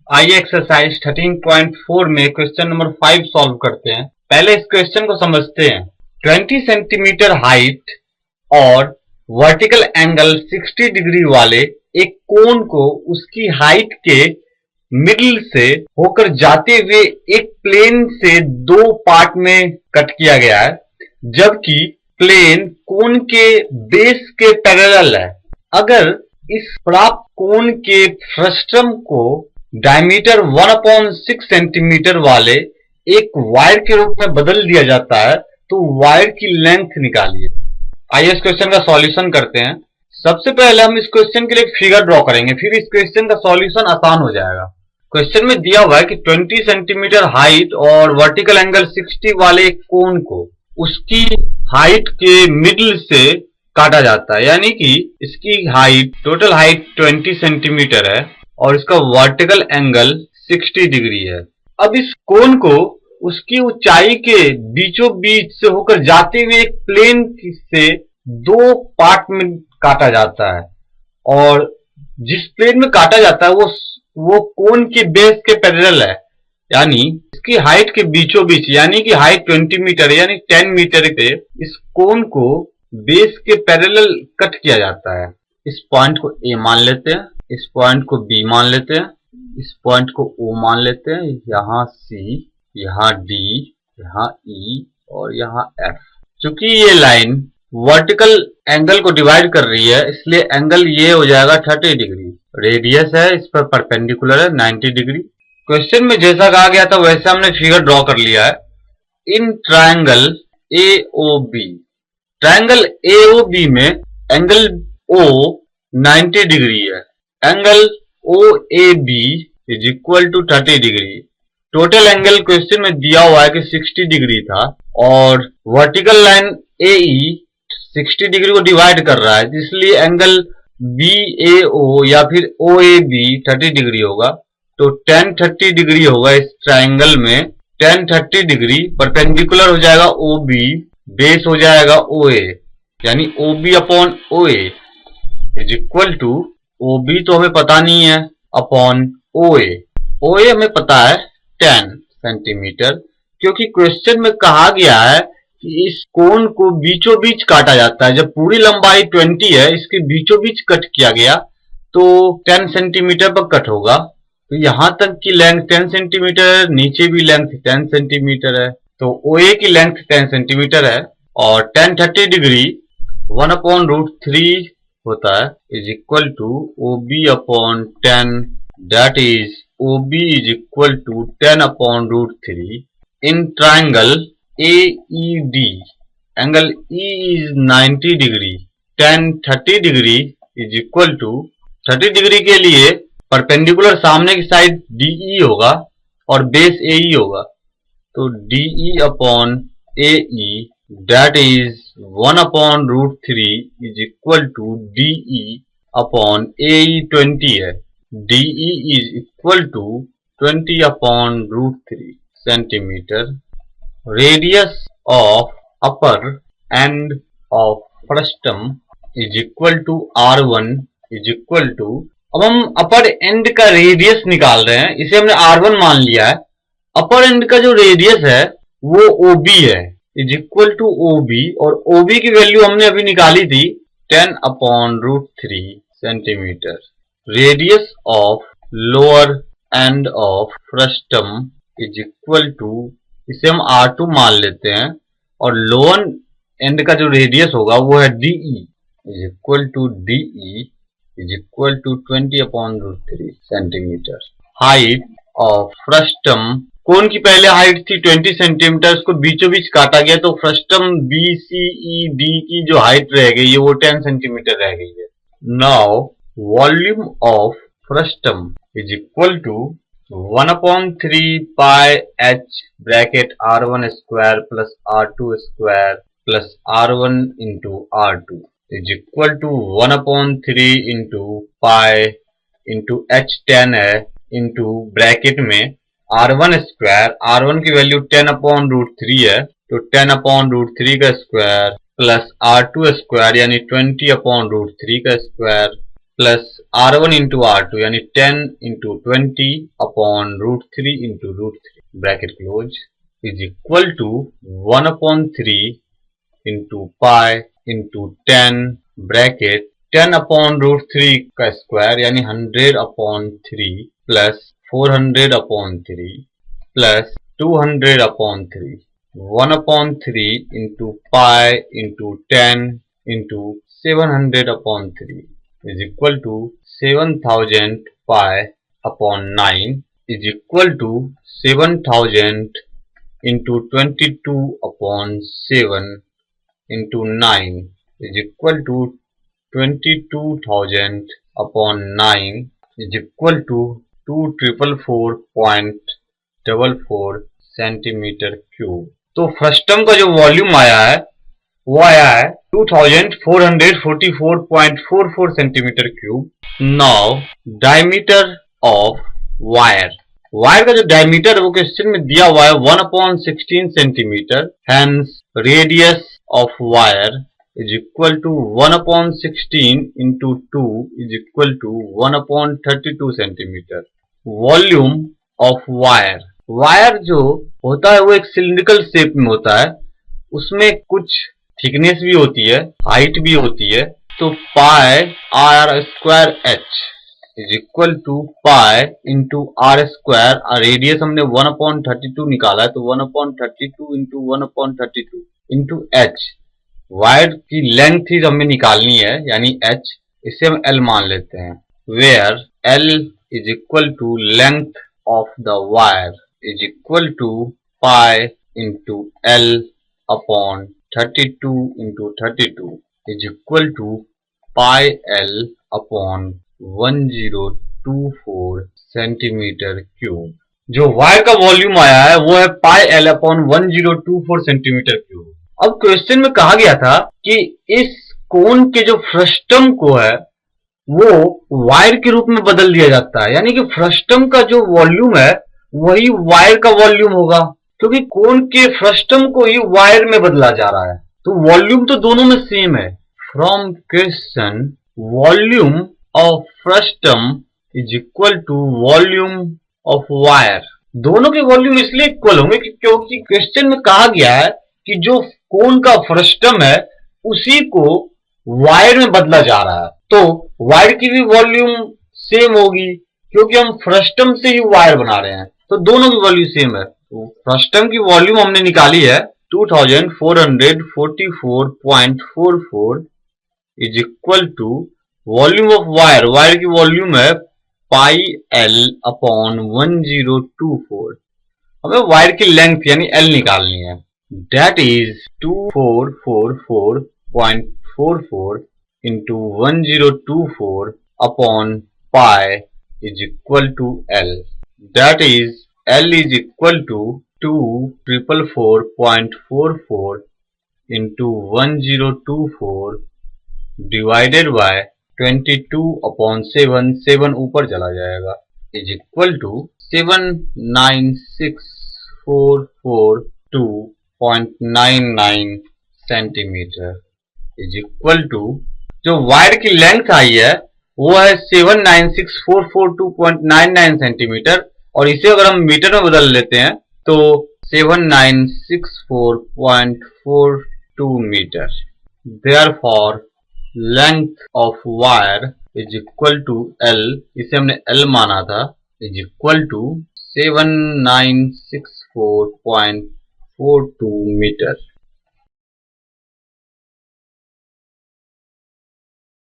आइए एक्सरसाइज 13.4 में question number 5 solve करते हैं। पहले इस क्वेश्चन को समझते हैं। 20 सेंटीमीटर हाइट और वर्टिकल एंगल 60 डिग्री वाले एक कोन को उसकी हाइट के मिडिल से होकर जाते हुए एक प्लेन से दो पार्ट में कट किया गया है, जबकि प्लेन कोन के बेस के पैरेलल है। अगर इस प्राप्त कोन के फ्रस्टम को डायमीटर 1/6 सेंटीमीटर वाले एक वायर के रूप में बदल दिया जाता है तो वायर की लेंथ निकालिए। आइए इस क्वेश्चन का सॉल्यूशन करते हैं। सबसे पहले हम इस क्वेश्चन के लिए एक फिगर ड्रॉ करेंगे, फिर इस क्वेश्चन का सॉल्यूशन आसान हो जाएगा। क्वेश्चन में दिया हुआ है कि 20 सेंटीमीटर हाइट और वर्टिकल एंगल 60 वाले एक कोन को उसकी हाइट के मिडिल से काटा जाता है, यानी कि इसकी हाइट, टोटल हाइट 20 सेंटीमीटर है और इसका वर्टिकल एंगल 60 डिग्री है। अब इस कोन को उसकी ऊंचाई के बीचों बीच से होकर जाते हुए एक प्लेन से दो पार्ट में काटा जाता है और जिस प्लेन में काटा जाता है वो कोन के बेस के पैरेलल है, यानी इसकी हाइट के बीचों बीच, यानी कि हाइट 20 मीटर यानी 10 मीटर पे इस कोन को बेस के पैरेलल कट किया जाता है। इस पॉइंट को ए मान लेते हैं, इस पॉइंट को बी मान लेते हैं, इस पॉइंट को ओ मान लेते हैं, यहाँ सी, यहाँ डी, यहाँ ई और यहाँ एफ। चूंकि ये लाइन वर्टिकल एंगल को डिवाइड कर रही है, इसलिए एंगल ये हो जाएगा 30 डिग्री। रेडियस है इस पर परपेंडिकुलर है 90 डिग्री। क्वेश्चन में जैसा कहा गया था वैसे हमने फिगर ड्रॉ कर लिया है। In triangle AOB, triangle AOB में एंगल O 90 डिग्री है, angle OAB is equal to 30 degree. Total angle question में दिया हुआ है कि 60 डिग्री था और वर्टिकल लाइन AE 60 डिग्री को डिवाइड कर रहा है, इसलिए एंगल BAO या फिर OAB 30 डिग्री होगा। तो tan 30 डिग्री होगा इस ट्रायंगल में। tan 30 डिग्री परपेंडिकुलर हो जाएगा OB, बेस हो जाएगा OA, यानी OB upon OA is equal to, OB तो हमें पता नहीं है, अपॉन OA। OA हमें पता है 10 सेंटीमीटर, क्योंकि क्वेश्चन में कहा गया है कि इस कोन को बीचों बीच काटा जाता है। जब पूरी लंबाई 20 है, इसके बीचों बीच कट किया गया तो 10 सेंटीमीटर पर कट होगा। तो यहां तक की लेंथ 10 सेंटीमीटर, नीचे भी लेंथ 10 सेंटीमीटर है, तो OA की लेंथ 10 सेंटीमीटर है और tan 30 डिग्री 1/√3 होता है is equal to OB upon 10, that is OB is equal to 10/√3 in triangle AED। Angle E is 90 degree, tan 30 degree is equal to, 30 degree के लिए perpendicular सामने की साइड DE होगा और बेस AE होगा, तो DE upon AE that is 1/√3 is equal to DE upon AE 20 है। DE is equal to 20/√3 centimetre. Radius of upper end of frustum is equal to R1 is equal to, अब हम अपर and का radius निकाल रहे हैं, इसे हमने R1 मान लिया है। अपर एंड का जो रेडियस है वो OB है, इज इक्वल टू OB, और OB की वैल्यू हमने अभी निकाली थी 10/√3 centimetre. Radius of lower end of frustum is equal to, इसे हम R2 मान लेते हैं, और लोअर एंड का जो रेडियस होगा वो है DE is equal to DE is equal to 20/√3 centimetre. Height of frustum, cone की पहले हाइट थी 20 सेंटीमीटर, उसको बीचों बीच काटा गया तो फ्रस्टम BCED की जो हाइट रह गई है वो 10 सेंटीमीटर रह गई है। Now volume of frustum is equal to 1/3 pi h bracket R1 square plus R2 square plus R1 into R2 is equal to 1/3 into pi into H10 है इंटू ब्रैकेट में R1 स्क्वायर, R1 की value 10/√3 है तो 10/√3 का square plus R2 square यानी 20/√3 का square plus R1 into R2 यानी 10 into 20 upon √3 into √3 bracket close is equal to 1 upon 3 into pi into 10 bracket 10 upon √3 का स्क्वायर यानी 100 upon 3 plus 400 upon 3 plus 200 upon 3 1 upon 3 into pi into 10 into 700 upon 3 is equal to 7000 pi upon 9 is equal to 7000 into 22 upon 7 into 9 is equal to 22,000 upon 9 is equal to 2444.44 centimetre cube. तो frustum का जो volume आया है वो आया है 2444.44 centimetre cube. Now diameter of wire, wire का जो डायमीटर है वो क्वेश्चन में दिया हुआ है 1/16 centimetre. Hence radius of wire is equal to 1/16 into 2 is equal to 1/32 centimetre. Volume of wire, wire जो होता है वो एक सिलिंड्रिकल शेप में होता है, उसमें कुछ थिकनेस भी होती है, हाइट भी होती है। तो pi R square H is equal to pi into R square, radius हमने 1/32 निकाला है तो 1/32 इंटू 1/32 इंटू एच। वायर की लेंथ ही हमें निकालनी है यानी एच, इसे हम एल मान लेते हैं। Where L is equal to length of the wire is equal to pi into L upon 32 into 32 is equal to pi L upon 1024 centimetre cube. जो वायर का वॉल्यूम आया है वो है pi L upon 1024 centimetre cube. अब question में कहा गया था कि इस कोन के जो फ्रस्टम को है वो वायर के रूप में बदल दिया जाता है, यानी कि फ्रस्टम का जो वॉल्यूम है वही वायर का वॉल्यूम होगा, क्योंकि कोन के फ्रस्टम को ही वायर में बदला जा रहा है, तो वॉल्यूम तो दोनों में सेम है। From question volume of frustum is equal to volume of wire. दोनों के वॉल्यूम इसलिए इक्वल होंगे क्योंकि क्वेश्चन में कहा गया है कि जो कोन का फ्रस्टम है उसी को वायर में बदला जा रहा है, तो वायर की भी वॉल्यूम सेम होगी क्योंकि हम फ्रस्टम से ही वायर बना रहे हैं, तो दोनों की वॉल्यूम सेम है। तो फ्रस्टम की वॉल्यूम हमने निकाली है 2444.44 is equal to volume of wire, wire की वॉल्यूम है पाई एल अपॉन 1024। हमें वायर की लेंथ यानी एल निकालनी है, that is 2444.44 into 1024 upon pi is equal to L, that is L is equal to 2444.44 into 1024 divided by 22 upon 7, 7 ऊपर चला जाएगा, is equal to 79644.99 centimetre is equal to, जो wire की लेंथ आई है वो है 796,442.99 सेंटीमीटर, और इसे अगर हम मीटर में बदल लेते हैं तो 7964.42 metre. Therefore length of wire is equal to L, इसे हमने एल माना था, इज इक्वल टू 7964.42 मीटर।